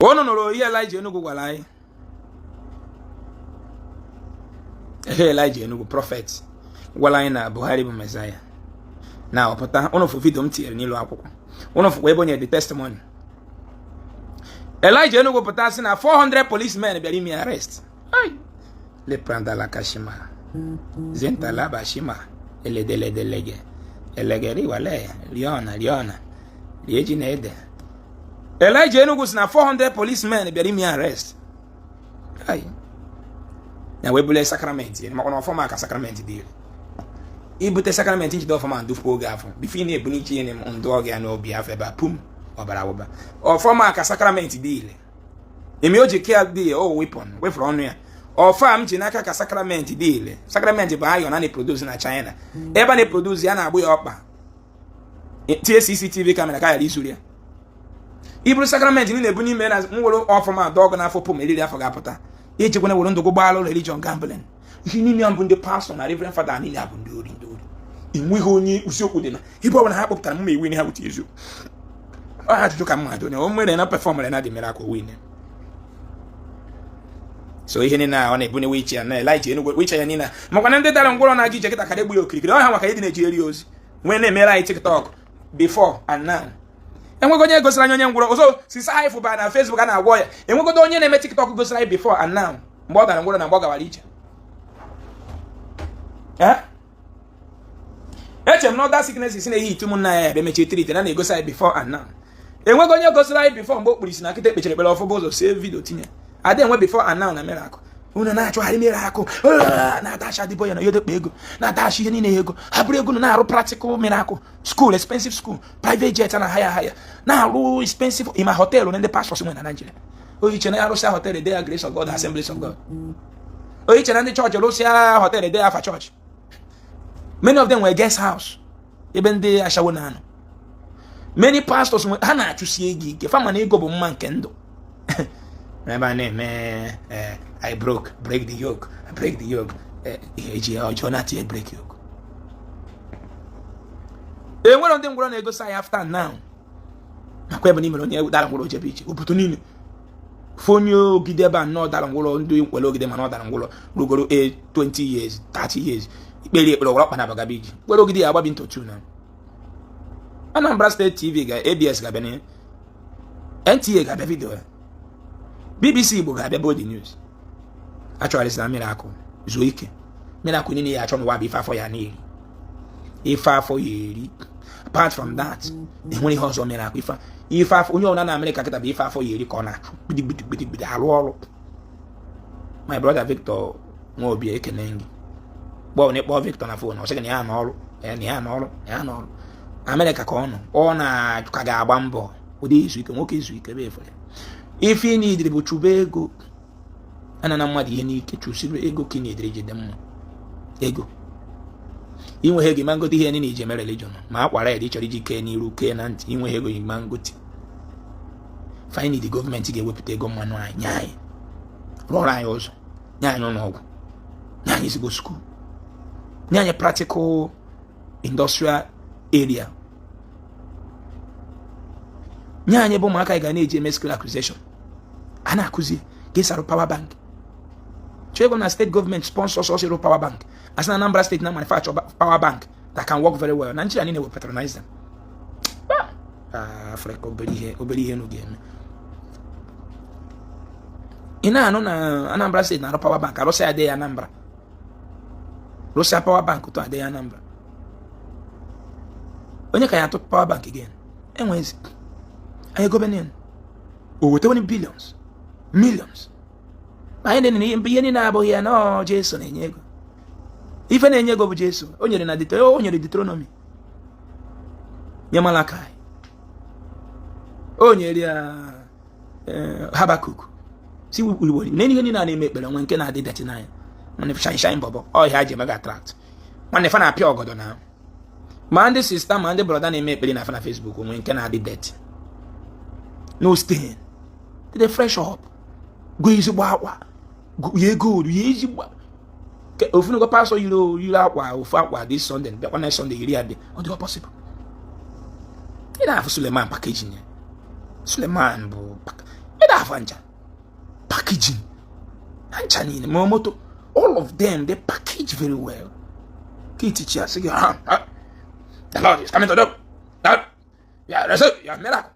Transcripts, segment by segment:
Ono no ye Eleija Enugu gwara anyị. Eleija Enugu prophet gwara anyị na Buhari bụ Messiah. Na ọpụta ono fu video m tinyere n'ilu akwụkwọ. Ono fu ebe onye the testimony. Eleija Enugu pụta sị na 400 policemen bịara ime arrest. Le prendre la kashima. Zenta la bashima. Eledelege. Elegeri wale. Liona. Lieji na ede. Eleija Enugu sị na 400 policemen bịara ime arrest. Na webule sakramenti. Ma kono foma ka sakramenti dị. Ibute sakramenti njide ofoma ndufu oge afọ. Bifi na ebuni chi ne ndo oge ya n'obi afọ ebe pum ọbara woba. Ofoma ka sakramenti dị ile. Emi oji kia dị weapon. We for onu ya. Ofa m ji n'aka ka sakramenti dị ile. Sakramenti bụ iron na produce na China. Ebe na produce ya na agbu ya ọkpa. Tie CCTV camera ka ya isuri ya. Iburu sakramenti ni na-ebu n'ime na nwere ofoma dog na afọ pum eriri afọ ga-apụta. Eji kwene wolo ndogo gbalo religion gambling. Ihe ni am bụ ndị pastor na reverend father ni abụ ndị ori. Inwe ihe onye usiokwu dị na ibe ọbụla ha kpọpụtara m ewi ni ha wuti ezu. Ọ ha ajụjụ ka mmadụ na o nwere na performer na dị miracle win. So ihe ni na ọ na-ebu ne wichi na Eleija Enugu wichi ya ni na makwa na ndị dara ngwọrọ na gị jekịta ka egbu ya okirikiri ọ ha maka ịdị na-eji eri ozi when na-emere anyị TikTok before and now. Enwegodo onye gosiri anyị onye ngwọrọ ọzọ sisa anyị fụba na Facebook a na-agwọ ya. Enwegodo onye na-eme TikTok gosiri anyị before and now mgbe ọ dara ngwọrọ na mgbe ọ gawara ije. Eche m na other sicknesses na ehi itumu na ya ebe mechi treat na na-egosi anyị before and now. Enwegodo onye gosiri anyị before mgbe okpuru isi na kịta ekpechere ekpere ọfụ bụ ụzọ save video tinye. Ade enwe before and now na miracle. Unu na-achọ harị miracle. Na-atacha adịbọ ya na yodekpa ego. Na-atacha ihe niile ego. Ha bụrụ ego na-arụ practical miracle. School, expensive school. Private jet na higher. Na-arụ expensive ima hotel na ndị pastors nwe na Nigeria. Oyiche na arụsịa hotel Day Grace of God, Assemblies of God. Oyiche na ndị church rụsịa hotel Day Alpha Church. Many of them were guest house. Ebe ndị ashawo na anọ. Many pastors ha na-achụsi ego ike. Fama na ego bụ mma nke ndụ. Remember name I break the yoke. I break the yoke. Jonathan break yoke. Enwere ndị ngwụrọ na-egosi anyị after now. Nakwa ebe n'ime onye dara ngwụrọ jebe iche. Obodo niile. Fonyo gideba no dara ngwụrọ ndị nkwele ogide ma no dara ngwụrọ rugoro 20 years, 30 years. Ikpere ekpere ọgwụrụ ọkpa na bagabiji. Kwere ogide ya agbabi ntotu na. Anambra State TV ga ABS ga bene. NTA ga be video. BBC Igbo ga-abịa body news. Actually it's na miracle. Zuo ike. Miracle nini ya achọ n'ụwa bụ ife afọ ya n'eri. Ife afọ ya eri. Apart from that, enwere ihe ọzọ miracle ife afọ onye ọna na America kịta bụ ife afọ ya eri ka ọ na-achụ. Bidibidibidibi arụ ọrụ. My brother Victor Nwobi ekene gị. Gbọ na ekpọ Victor na phone, ọ sị na ya n'ọrụ. Ya n'ọrụ. America ka ọ nọ. Ọ na ka ga-agba mbọ. Ụdị izu ike, nwoke izu ike be efere. If you need to chube ego, anana mmadụ ihe n'ike chụsiri ego ka ị na-edere jide mma. Ego. Inwe ego mangoti ihe niile ije mere religion. Ma akwara ya dị chọrọ iji kee n'iru kee na ntị. Inwe ego mangoti. Finally the government ga-ewepụta ego mmanụ anyị nye anyị. Rụọrọ anyị ụzọ. Nye anyị ụlọ ọgwụ. Nye anyị ezigbo school. Nye anyị practical industrial area. Nye anyị bụ ụmụaka ga na-eji eme skill acquisition. A na-akụzi ka esi arụ power bank. Chego na state government sponsors us arụ power bank. As na Anambra State na manufacture power bank that can work very well. Nigeria niile will patronize them. Africa obere ihe no game. Ina anọ na Anambra State na arụ power bank. Arụsịa ade ya Anambra. Rụsịa power bank to ade ya Anambra. Onye ka ya atụ power bank again? Enwezi. Aye government. Owote woni billions. Millions. Anyị na-enye na abụghị ya na Jesu na-enye ego. Ife na-enye ego bụ Jesu. O nyere na Deuteronomy. Nye Malakai. O nyere ya Habakuk. Si wuri. Nene ihe niile na-eme ekpere nwe nke na-adị dati n'anya. Nwanne shine bobo. Ọ ihe aje mega attract. Nwanne fa na-apịa ọgọdọ na. Ma ndị sister ma ndị brother na-eme ekpere na fa na Facebook nwe nke na-adị dati. No stain. They fresh up. Go easy akwa. Ye good. Ye easy. If you go pass you akwa ofu akwa this Sunday, the next Sunday you read on the possible. You don't have Suleiman packaging. Suleiman bo. You don't Avanja. Packaging. Anchanine, Momoto. All of them, they package very well. Key teacher, say, the Lord is coming to do. Yeah, that's it. Yeah, miracle.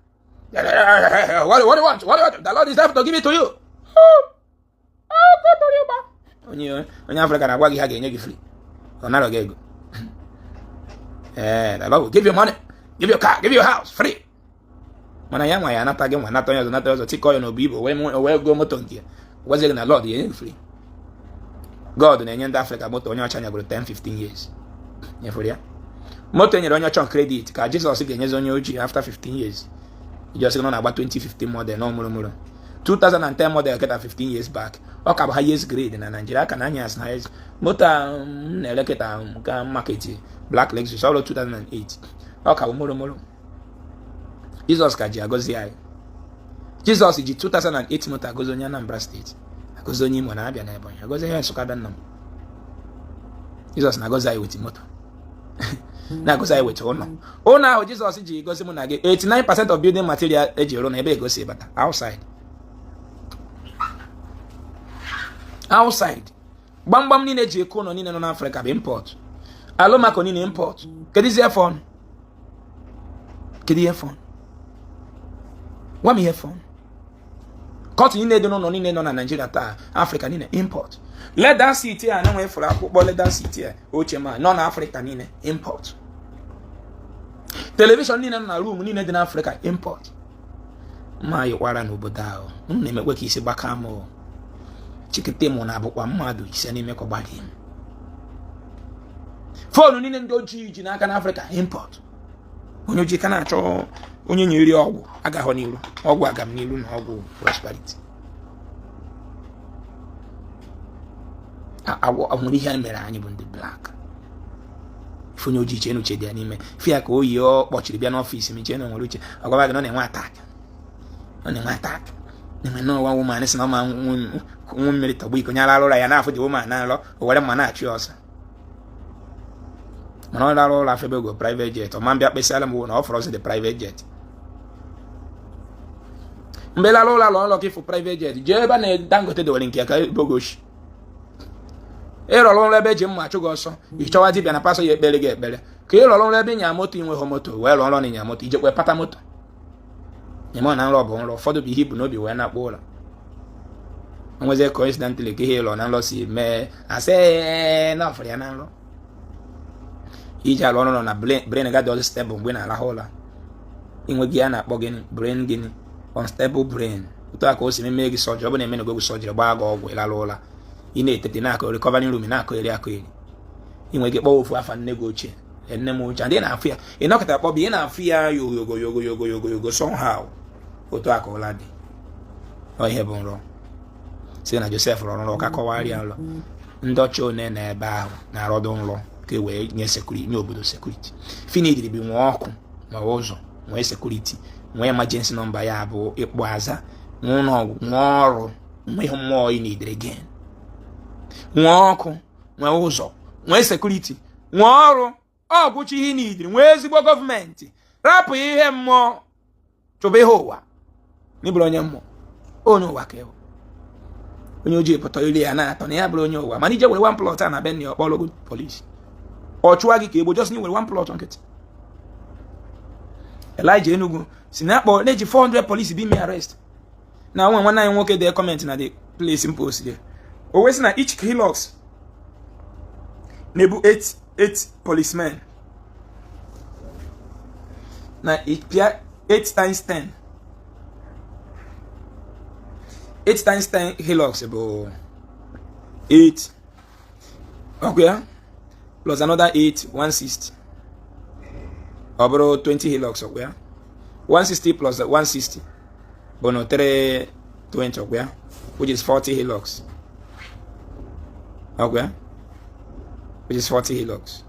What do you want? What do you want? The Lord is there to give it to you. When you African, I work here again, you free. Or not again. The Lord will give you money, give you a car, give you a house, free. When I am, I am not again, when not to take all your people, when go motonki. Was it in the Lord? You free. God in Africa, but on your channel, 10-15 years. Yeah, for you. Moto on your credit, because Jesus again is on your OG after 15 years. You just know about 2015 model, no more. 2010 model get 15 years back. Okay, about highest grade in Nigeria, can I as highest motor elected market black Lexus all of 2008. Okay, more. Jesus kaji agozi ai. Jesus is 2008 motor goes on Anambra State. Goes on him when I be an Ebony. Goes here so kadam. Jesus na goes ai with motor. Na goes ai with honor. Oh now Jesus is goes him 89% of building material ejiro na ebe go say but outside. Outside. Bam nine ji ekono nine no na Africa be import. Alomako nine import. Kedi ze phone. Kedi earphone. What me earphone? Cut nine no nine no na Nigeria ta Africa nine import. Let that city and no way for football let that city ochema non Africa nine import. Television nine na room nine in Africa import. Ma yiwara no bodao. Mmekwe ki isi baka mo. Chikete mo na abukwa mmadu ise n'ime ko gbadi. Phone nine ndo ji na aka na Africa import. Onye ji kana acho onye nyeri ogwu aga ho niru. Ogwu aga m niru na ogwu prosperity. Amuri ihe mere anyị bụ ndị black. Fonye oji che no che dia n'ime. Fia ka oyi o kpochiri bia n'office mi che no nwere uche. Agwa ga no na-enwe attack. No na-enwe attack. Na no one woman is no man one minute we ko nyala lola ya na afọ the woman na lo o were ma na achi osa. Mana na lola fe be go private jet o man bia kpesala mo na offer us the private jet. Mbela lola lo ke for private jet. Je ba na Dangote de Olinkia ka bogoshi. Ero lo lebe je mma chugo so. Ichowa dibia na paso ye ekpere ge ekpere. Ka ero lo lebe nya moto inwe ho moto we lo nya moto ije kwe pata moto. Nyemo na nlo bo nlo fodo bi hibu no bi we na kpola. Onweze coincidentally ke he lo na nlo si me ase na for ya na nlo. Ija lo no na brain ga do stable mgbe na la hola. Inwe gi na akpo gini brain gini unstable brain. Uto aka o si me gi surgery obo na eme no go surgery gba ga ogwu ila lola. Ine etete na aka recovery room na aka eri aka eri. Inwe gi kpo ofu afa nne go ochie. Enne mo ucha ndi na afia. Inokata kpo bi na afia yogo somehow. Oto aka ola di. O ihe bụ nrọ. Si na Joseph rọrọ ka kọwari alọ. Ndochi one na ebe ahụ na arodo nrọ ka wee nye security nye obodo security. Fini diri bi nwa ọkụ ma ụzọ, nwe security, nwe emergency number ya bụ ikpọ aza, nwa ọrụ, nwe ihe mmụọ ị na-edere again. Nwa ọkụ, nwe ụzọ, nwe security, nwe ọrụ, ọ bụchi ihe n'idiri, nwe ezigbo gọọmenti. Rapụ ihe mmụọ chụba ihe ụwa. N'ibụrụ onye mmụọ. Onye ụwa ka ewu. Onye ojii pụta ile ya na-atọ na ya bụrụ onye ụwa. Mana ije were one plot a na be nne ọkpọrọ police. Ọ chụwa gị ka egbo just ni were one plot nkịtị. Eleija Enugu si na akpọ na-eji 400 police be me arrest. Na nwanne anyị nwoke dee comment na the place in post there. O wee sị na each Hilux na-ebu 8 policemen. Na ịpịa 8 times 10. 8 times 10 Hilux about 8. Okay. Plus another 8, 160. About 20 Hilux, okay. 160 plus 160. But no 320, okay. Which is 40 Hilux. Okay. Which is 40 Hilux.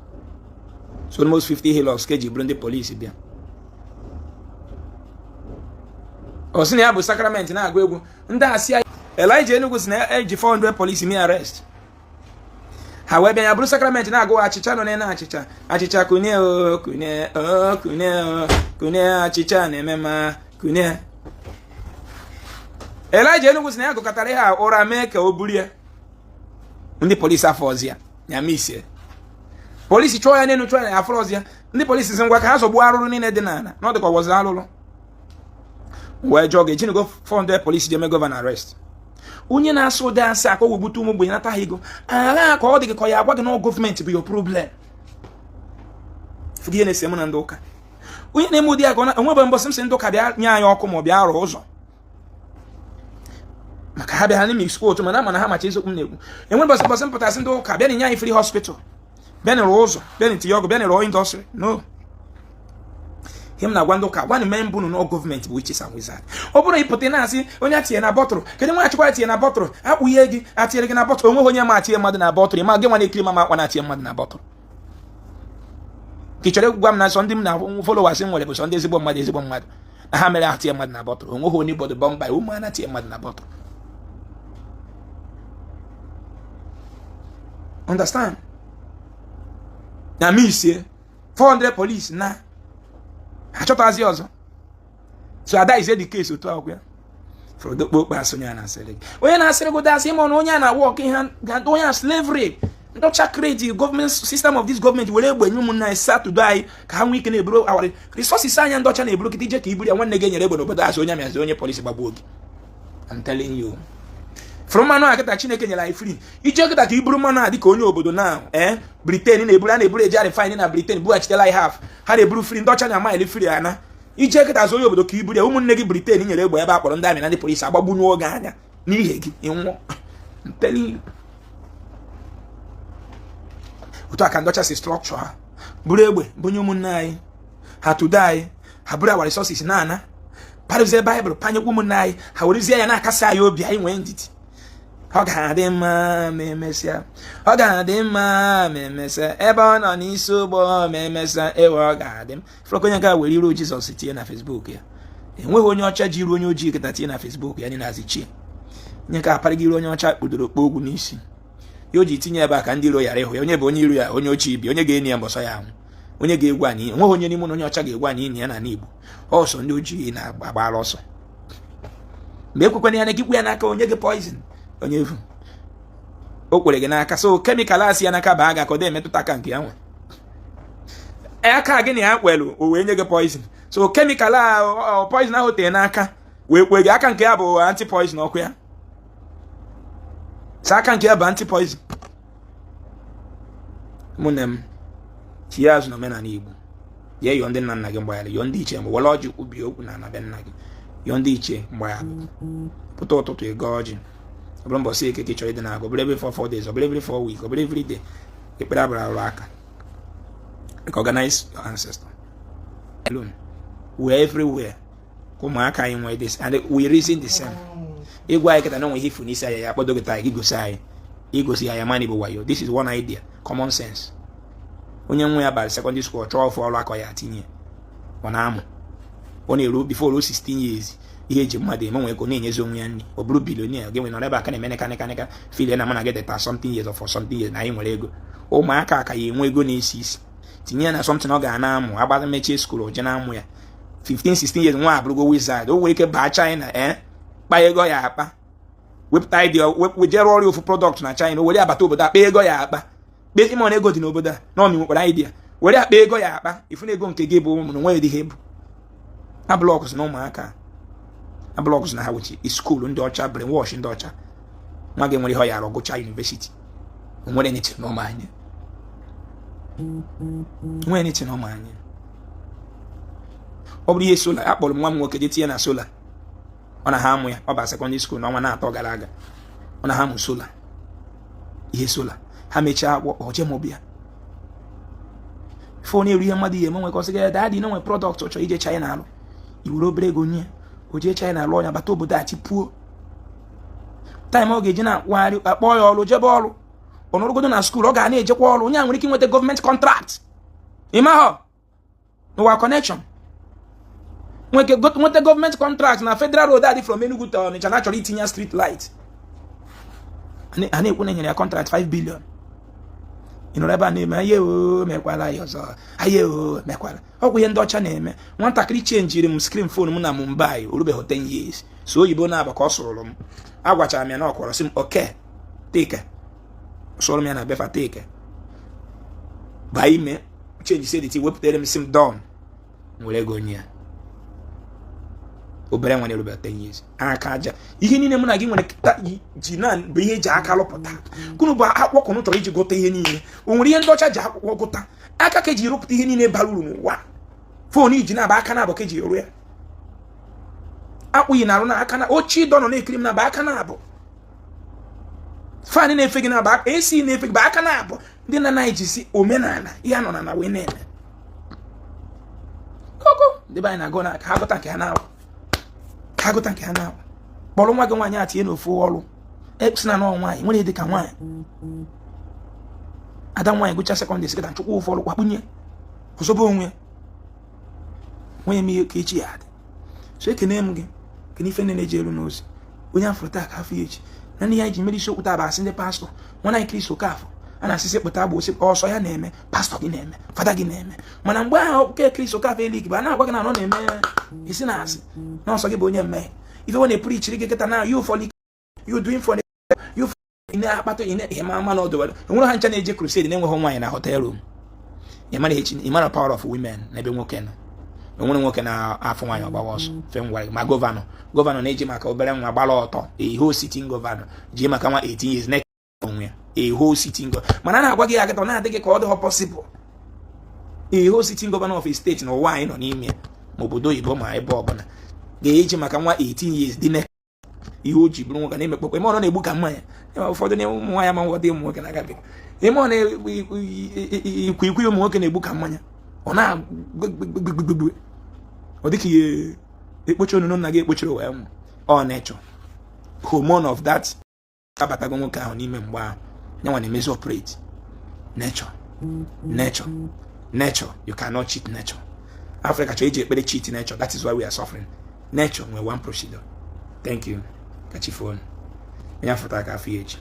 So almost 50 Hilux keji bring the police bia. Osini abu sacrament na agwa egwu ndị asị Eleija Enugu si na eji 400 police me arrest. Ha wee bịa ya bụrụ sacrament na agwa achịcha nọ na achịcha. Achịcha kunye o kunye achịcha na-eme ma kunye. Eleija Enugu si na ya gụkọtara ihe a ụra mee ka o buru ya ndị polisi afọ ọzọ ya misie polisi chọọ ya n'elu chọọ ya afọ ọzọ ya ndị polisi si ngwa ka ha zọgbuo arụrụ niile dị n'ala na ọ dịka ọwọzi arụrụ wee jụọ gị ejinigo 400 polisi ji eme gọvanọ arrest onye na-asụ ụdị asị aka o wegbute ụmụ ogbenye nata ha ego agha ka ọ dị gị ka ya agwa gị na gọọmenti bụ your problem fụgị ihe na-ese mụ na ndị ụka onye na-eme ụdị ya ka onwebe mbọsị m si ndị ụka bịa nye anyị ọkụ ma ọ bịa rụọ ụzọ maka ha bịa ha n'ime skul otu mana ama na ha macha eziokwu m na-ekwu enwe mbọsị m pụtasị ndị ụka bịa na nye anyị free hospital bịa na rụọ ụzọ bịa na tinye ọgụ bịa na rụọ indọstrị no ihe m na-agwa ndị ụka gwa na mee mbụ na gọọmenti bụ witches and wizards ọ bụrụ ịpụta na-asị onye atinye na bọtụrụ kedu nwa achịkwa atinye na bọtụrụ akpụghị gị atinyere gị na bọtụrụ onweghị onye ma atinye mmadụ na bọtụrụ ma gị nwa na-ekiri mama akwa na-atinye mmadụ na bọtụrụ ka ị chọrọ ịgwa m na sọ ndị m na followers m nwere bụ sọ ndị ezigbo mmadụ na ha mere atinye mmadụ na bọtụrụ onweghị onye bọdụ bọmba ụmụ a na-atinye mmadụ na bọtụrụ understand na misie 400 police na achọtazi ọzọ so ada is the case otu akwụ ya frodokpokpe asonye na-asịrị gị onye na-asịrị gị dasị ịma na onye a na-awọ ọka ihe onye a slavery ndọcha kredi gọọmenti system of this government were egbenye ụmụnna anyị satọde anyị ka ha nwee ike na-eburu awara resources anya ndọcha na-eburu kịta ije ka iburu ya nwanne gị enyere egbe n'obodo asị onye amịazi onye polisi gbagbuo gị I'm telling you from mmanụ a kịta Chineke nyere anyị free ije kịta ka iburu mmanụ a dịka onye obodo na Britain na-eburu eji refine na Britain bughachitela anyị half ha na-eburu free ndọcha na maịlị free ana ije kịta onye obodo ka iburu ya ụmụnne gị Britain nyere egbe ebe a kpọrọ ndị amị na ndị polisi agbagbunyụ oge anya n'ihe gị ịnwụọ I'm telling you otu aka ndọcha si structure ha buru egbe bunye ụmụnne anyị ha tụdo anyị ha buru our resources na-ana parụzie Baịbụl panyekwa ụmụnne anyị ha werezie ya na-akasị anyị obi anyị nwee ndidi ọ ga-adị mma ma emesịa ọ ga-adị mma ma emesịa ebe ọ nọ n'isi ụgbọ ma emesịa ewe ọ ga-adị m frọk onye ga were iru Jizọs tinye na Facebook ya enweghị onye ọcha ji iru onye ojii kịta tinye na Facebook ya na-azị chie nye ka aparịghị iru onye ọcha kpudoro okpo ogwu n'isi ya o ji tinye ebe a ka ndị iro yara ịhụ ya onye bụ onye iru ya onye ochie bi onye ga-eni ya mbọsọ ya anwụ onye ga-egwu anyị enweghị onye n'ime onye ọcha ga-egwu anyị ya na n'Igbo ọsọ ndị ojii na-agbara ọsọ mgbe ekwekwana ya na gị kwu ya n'aka onye gị poison onye efu o kwere gị n'aka so kemikal asị ya n'aka baa ga ka ọ dị emetụta aka nke ya nwe aka gị na ya kwelu o wee nye gị poison so kemikal a poison ahụ tee n'aka wee kwe gị aka nke ya bụ anti poison ọkụ ya sa aka nke ya bụ anti poison ụmụnne m chi ya azụ na omenala Igbo ya yọọ ndị nna nna gị mgbaghara yọọ ndị ichie mgbe were ọjị kwubie okwu na anabịa nna gị yọọ ndị ichie mgbaghara pụta ụtụtụ ego ọjị ọ bụrụ mbọsị eke ka ị chọrọ ịdị na-agụ ọbụrụ every 4 days ọbụrụ every 4 weeks ọbụrụ every day ekpere abụrụ arụ aka recognize your ancestor alone we are everywhere ka ụmụaka anyị nwee this and we reason the same ịgwa anyị kịta na onwe ihe ifu n'isi anyị ya kpọdo gị taa igosi anyị igosi anyị mani bụ wayo this is one idea common sense onye nwe ya bara secondary school chọọ ofu ọrụ aka ya atinye ọ na-amụ ọ na-eru before 16 years ihe eji mmadụ eme nwere ka ọ na-enyezi onwe ya nri ọ bụrụ bilionia gị nwere ebe aka na-eme neka fil na mana gị deta something years for something years na anyị nwere ego ụmụaka ka ya enwe ego na-esi isi tinye ya na something ọ ga na-amụ agbata mechie skuul oje na-amụ ya 15-16 years nwa abụrụgo wizard o nwere ike baa China kpa ego ya akpa wepụta idea wejere ọrụ ofu product na China were abata obodo akpa ego ya akpa kpe ime na ego dị n'obodo a na ọmị nwekwara idea were akpa ego ya akpa ifu na ego nke gị bụ ụmụ na nwe dị ha ebu ablọks na ụmụaka ablọks na ha wuchi skuul ndị ọcha brainwash ndị ọcha nwa gị nwere ihe ọ yara ọgụcha university nwere neti n'ọma anya nwere neti n'ọma anya ọ bụrụ ihe sola akpọrọ m nwa m nwoke je tinye na sola ọ na ha amụ ya ọ ba secondary school n'ọnwa na-atọ gara aga ọ na ha amụ sola ihe sola ha mechaa akpọ oje m bịa fon eru ihe mmadụ ihe eme nwekọsị gị dadị na nwe product ọ chọrọ ije China alụ iwere obere ego nye o jee China alụ ọnya bata obodo a chipuo time ọ ga-eji na-akwagharị akpọ ya ọrụ jebe ọrụ ọnọrụgodo na skuul ọ ga na-ejekwa ọrụ onye a nwere ike nweta gọọmenti kọntrakt ịmahọ n'ụwa connection nweta gọọmenti kọntrakt na federal road adị from Enugu to Onitsha na chọrọ itinye street light a na-ekwu na enyere ya kọntrakt 5 billion ịnọrọ ebe a na-eme aye o mekwala ya ọzọ aye mekwala ọgwụ ihe ndị ọcha na-eme nwatakịrị chenjiri m screen phone m na Mumbai orubeghị 10 years so oyibo na-aba ka ọ sụrụ m agwachara m ya na ọ kwọrọ sị m oke take sụrụ m ya na befa take baa ime change sediti wepụtara m sị m don nwere ego onye ya obere nwa na-erube 10 years aka aja ihe niile mụ na gị nwere ji na bụ ihe eji aka lụpụta kunu bụ akpọkọ n'ụtọrọ iji gụta ihe niile o nwere ihe ndị ọcha ji akwụkwọ gụta aka ka eji rụpụta ihe niile bara uru n'ụwa fon iji na-aba aka na-abụ ka eji eru ya akpụghị na-arụ na aka na ochi dọ nọ na-ekiri m na-aba aka na-abụ fan na-efe gị na-aba aka esi na-efe gị ba aka na-abụ ndị na-anaghị ji si omenala ihe a nọ na wee na-eme koko ndị be anyị na-agụ na ha gụta nke ha na-awụ agụta nke ha na kpọrọ nwa gị nwaanyị a tinye n'ofu ọrụ si na nọọ nwaanyị nwere dị ka nwaanyị ada nwaanyị gụcha sekọndịrị sekọndịrị chukwu ofu ọrụ kwakpunye ọzọba onwe nwunye m ihe ka echi ya adị so ekene m gị kene ife nne na-eji elu n'ozi onye afọ taa ka afọ echi na ndị ya ji mere isiokwu taa bụ asị ndị pastọ nwana anyị Kristo Okafọ a na-asịsị kpụta bụ osi ọsọ ya na-eme pastọ gị na-eme fada gị na-eme mana mgbe ahụ ke Kristo Okafọ elik bụ a na-agwa gị na ọ na-eme isi na asị na ọsọ gị bụ onye mmehie ife ọ na-epụrụ ichiri gị kịta na you for you doing for you na-akpata ihe ma na ọdụ enwere ha ncha na-eje crusade na-enweghị nwaanyị na hotel room ịmara power of women na ebe nwoke nọ enwere nwoke na-afọ nwaanyị ọgbawa ọsọ fe ngwara ma gọvanọ na-eji maka obere nwa gbara ọtọ a whole sitting gọvanọ ji maka nwa 18 years next onwe ya a whole sitting mana a na-agwa gị ya kịta ọ na-adịghị ka ọ dịghọ possible a whole sitting governor of a state na ụwa anyị nọ n'ime ma obodo oyibo ma ebe ọbụla ga-eji maka nwa 18 years dị na ihe o ji bụrụ nwoke na-emekpọkwa ime ọ na-egbu ka mmanya ụfọdụ na ụmụ nwaanyị ma nwọdị ụmụ nwoke na-agabe ime ọ na-ikwu ụmụ nwoke na-egbu ka mmanya ọ na-agbegbegbegbe ọ dịka ihe ekpochi onunu nna gị ekpochiri wee nwụ ọ na-echọ hormone of that abatago nwoke ahụ n'ime mgbe ahụ nyanwa na-emezi operate nature you cannot cheat nature. Africa chọrọ iji ekpere cheat nature, that is why we are suffering. Nature nwere one procedure. Thank you kachifon onye afọta ka afọ echi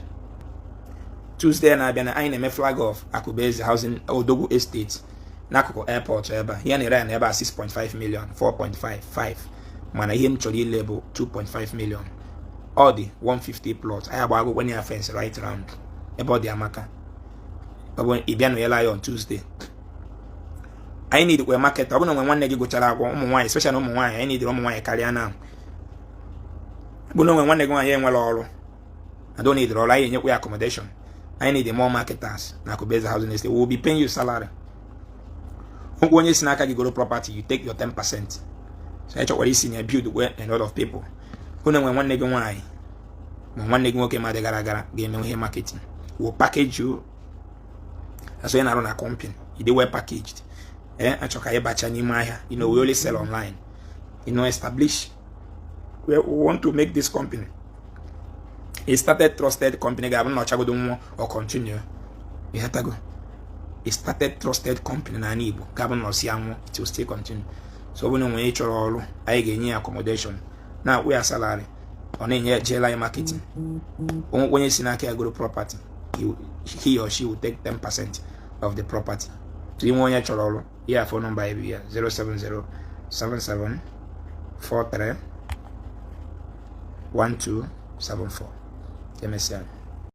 Tuesday na-abịa na anyị na-eme flag off Akubeze housing Odogwu estate n'akụkụ airport ebe a ihe na-ere ya na ebe a 6.5 million 4.55 mana ihe m chọrọ ile bụ 2.5 million ọ dị 150 plot anyị agba agwụgwọ na fence right round ebe ọ dị amaka ọ bụ ị bịa na Eleija on Tuesday anyị need kwe market ọ bụ na nwe nwanne gị gụchara akwụkwọ ụmụ nwaanyị especially ụmụ nwaanyị anyị need ụmụ nwaanyị karịa na bụ na nwe nwanne gị nwaanyị enwere ọrụ adọ need ọrụ anyị enyekwa ya accommodation anyị need more marketers na Akubeze housing estate we will be paying you salary. Onye si n'aka gị goro property you take your 10%. So I chọkwara isi na build where a lot of people bụ na nwe nwanne gị nwaanyị ma nwanne gị nwoke ma dị gara gara ga-eme ihe marketing will package you as onye na-arụ na company you dey well packaged achọ ka ịbacha n'ime ahịa we only sell online establish we want to make this company a started trusted company ga-abụ na ọchagodo nwa or continue ịghọtago a started trusted company na ana Igbo ga-abụ na ọsi anwụ it will still continue. So ọ bụ na onwe chọrọ ọrụ anyị ga-enye ya accommodation na-akwụ ya salary ọ na-enye jela anyị marketing onye si n'aka ya goro property he or she will take 10% of the property. So inwe onye chọrọ ọrụ ya phone number ya 07077431274 MSN.